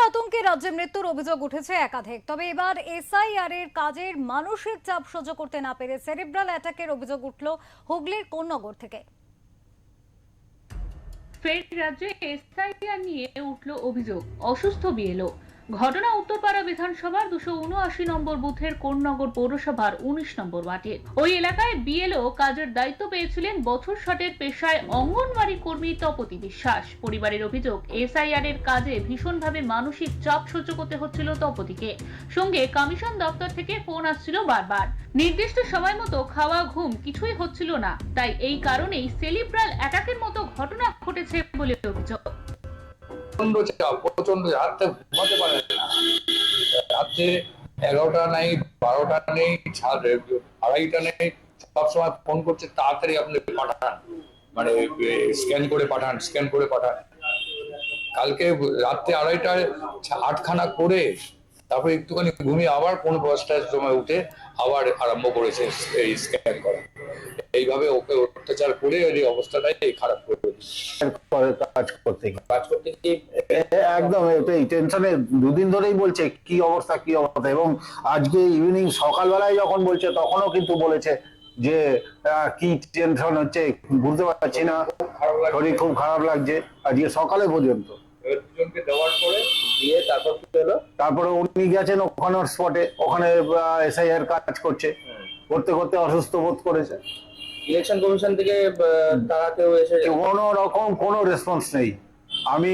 আতঙ্কে রাজ্যে মৃত্যুর অভিযোগ উঠেছে একাধিক। তবে এবার এসআইআর এর কাজের মানসিক চাপ সহ্য করতে না পেরে সেরিব্রাল অ্যাটাকের অভিযোগ উঠল হুগলির কোন্নগর থেকে। ফের রাজ্যে এসআইআর নিয়ে উঠল অভিযোগ। অসুস্থ বিএলও। ঘটনা উত্তরপাড়া বিধানসভার 279 নম্বর বুথের কোন্নগর পৌরসভার 19 নম্বর ওয়ার্ডের। ওই এলাকায় বিএলও কাজের দায়িত্ব পেয়েছিলেন বছর 60-এর পেশায় অঙ্গনওয়াড়ি কর্মী তপতি বিশ্বাস। পরিবারের অভিযোগ, এসআইআর এর কাজে ভীষণভাবে মানসিক চাপ সহ্য করতে হচ্ছিল তপতিকে। সঙ্গে কমিশন দপ্তর থেকে ফোন আসছিল বারবার। নির্দিষ্ট সময় মতো খাওয়া ঘুম কিছুই হচ্ছিল না। তাই এই কারণেই সেরিব্রাল অ্যাটাকের মতো ঘটনা ঘটেছে বলে অভিযোগ। প্রচন্ড রাতে ঘুমাতে পারে না, রাত্রে 11টা নেই, 12টা নেই, 2:30 নেই, সবসময় ফোন করছে তাড়াতাড়ি আপনি পাঠান, মানে স্ক্যান করে পাঠান। কালকে রাত্রে 2:30টায় 8খানা করে তারপরে একটুখানি ঘুমিয়ে আবার 10টার সময় উঠে আবার আরম্ভ করেছে এই স্ক্যান করা। এইভাবে ওকে অত্যাচার করে এই অবস্থাটাই খারাপ করে কাজ করতে গিয়ে একদম এটাই টেনশনে দুদিন ধরেই বলছে কি অবস্থা। এবং আজকে ইভিনিং সকালবেলায় যখন বলছে তখনও কিন্তু বলেছে যে কি টেনশন হচ্ছে বুঝতে পারছি না, শরীর খুব খারাপ লাগছে আজকে সকালে পর্যন্ত। দুজনকে দেওয়ার পরে দিয়ে তারপর কি হলো, তারপরে উনি গেছেন ওখানে স্পটে, ওখানে এসআইআর কাজ করতে করতে অসুস্থ বোধ করেছে। ইলেকশন কমিশন থেকে তারা কেউ এসে কোনো রকম কোনো রেসপন্স নেই। আমি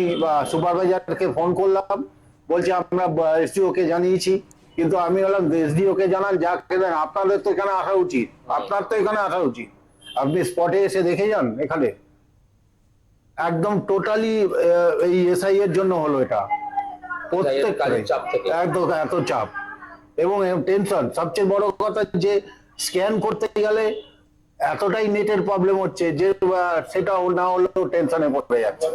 সুপারভাইজারকে ফোন করলাম, বলছি আমরা এসডিও কে জানিয়েছি, কিন্তু আমি বললাম এসডিও কে জানান, যা খেলেন আপনাদের তো এখানে আসা উচিত, আপনি স্পটে এসে দেখে যান। এখানে একদম টোটালি এই এসআই এর জন্য হলো এটা, একদম এত চাপ এবং টেনশন। সবচেয়ে বড় কথা যে স্ক্যান করতে গেলে এতটাই নেটের প্রবলেম হচ্ছে যে সেটা না হলেও টেনশনে পড়ে যাচ্ছে।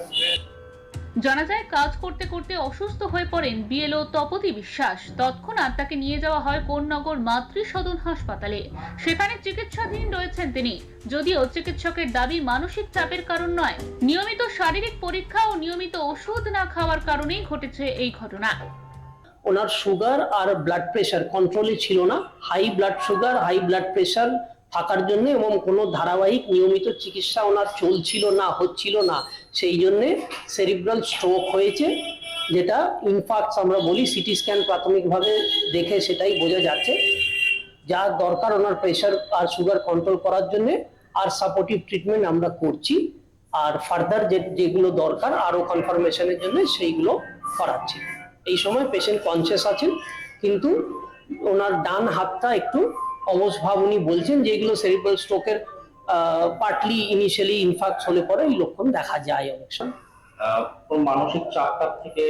জানা যায়, কাজ করতে করতে অসুস্থ হয়ে পড়েন বিএলও তপতি বিশ্বাস। তৎক্ষণাৎ তাকে নিয়ে যাওয়া হয় কোন্নগর মাতৃসদন হাসপাতালে। সেখানে চিকিৎসাধীন রয়েছেন তিনি। যদিও চিকিৎসকের দাবি মানসিক চাপের কারণ নয়, নিয়মিত শারীরিক পরীক্ষা ও নিয়মিত ওষুধ না খাওয়ার কারণেই ঘটেছে এই ঘটনা। ওনার সুগার আর ব্লাড প্রেশার কন্ট্রোলে ছিল না। High blood sugar, high blood pressure থাকার জন্য এবং কোনো ধারাবাহিক নিয়মিত চিকিৎসা ওনার হচ্ছিল না, সেই জন্যে সেরিব্রাল স্ট্রোক হয়েছে, যেটা ইনফার্ক্ট আমরা বলি। সিটি স্ক্যান প্রাথমিকভাবে দেখে সেটাই বোঝা যাচ্ছে। যা দরকার ওনার প্রেশার আর সুগার কন্ট্রোল করার জন্য আর সাপোর্টিভ ট্রিটমেন্ট আমরা করছি, আর ফার্দার যেগুলো দরকার আরো কনফার্মেশনের জন্য সেইগুলো করাচ্ছি। এই সময় পেশেন্ট কনসিয়াস আছেন, কিন্তু ওনার ডান হাতটা একটু অবশ ভাব উনি বলছেন, যেগুলো সেরিব্রাল স্ট্রোকের পার্টলি ইনিশিয়ালি ইনফার্ক্ট হলে পরে এই লক্ষণ দেখা যায় অনেক সময়। মানসিক চাপটার থেকে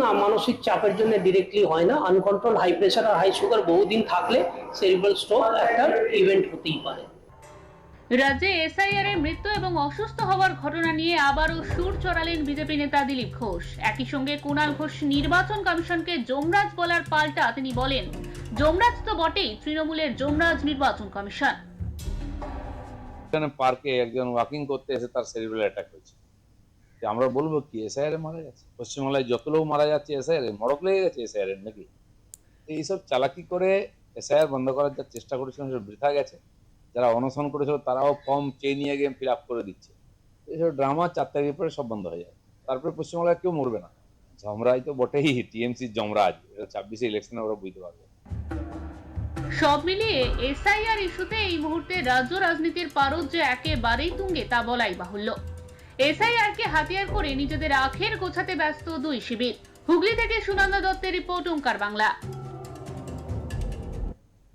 না, মানসিক চাপের জন্য ডিরেক্টলি হয় না। আনকন্ট্রোল হাই প্রেশার আর হাই সুগার বহুদিন থাকলে সেরিব্রাল স্ট্রোক একটা ইভেন্ট হতেই পারে। রাজ্যে এসআইআর এর মৃত্যু এবং অসুস্থ হওয়ার ঘটনা নিয়ে আবারও সুর চড়ালেন বিজেপি নেতা দিলীপ ঘোষ। একই সঙ্গে কুণাল ঘোষ নির্বাচন কমিশনকে যমরাজ বলার পাল্টা তিনি বলেন, যমরাজ তো বটেই, তৃণমূলের যমরাজ নির্বাচন কমিশন। এখানে পার্কে একজন ওয়াকিং করতে এসে তার সেরিব্রাল অ্যাটাক হয়েছে। আমরা বলবো কি এসআইআর এ মারা গেছে? পশ্চিমবাংলায় যত লোক মারা যাচ্ছে এসআইআর এ, মড়ক লেগে গেছে এসআইআর এর নাকি? এইসব চালাকি করে এসআইআর বন্ধ করার যা চেষ্টা করেছিলেন সেটা বৃথা গেছে। যারা অনশন করেছিল তারাও ফর্ম চেয়ে নিয়ে গিয়ে ফিল আপ করে দিচ্ছে। এইসব ড্রামা 4 তারিখের পরে সব বন্ধ হয়ে যায়। তারপরে পশ্চিমবাংলায় কেউ মরবে না। যমরাজ তো বটেই, টিএমসির যমরাজ। 26 ইলেকশনে ওরা বুঝতে পারবে। সব মিলিয়ে এসআইআর ইস্যুতে এই মুহূর্তে রাজ্য রাজনীতির পারদ যে একেবারেই তুঙ্গে তা বলাই বাহুল্য। এসআইআর কে হাতিয়ার করে নিজেদের আখের গোছাতে ব্যস্ত দুই শিবির। হুগলি থেকে সুনন্দা দত্তের রিপোর্ট, ওঙ্কার বাংলা।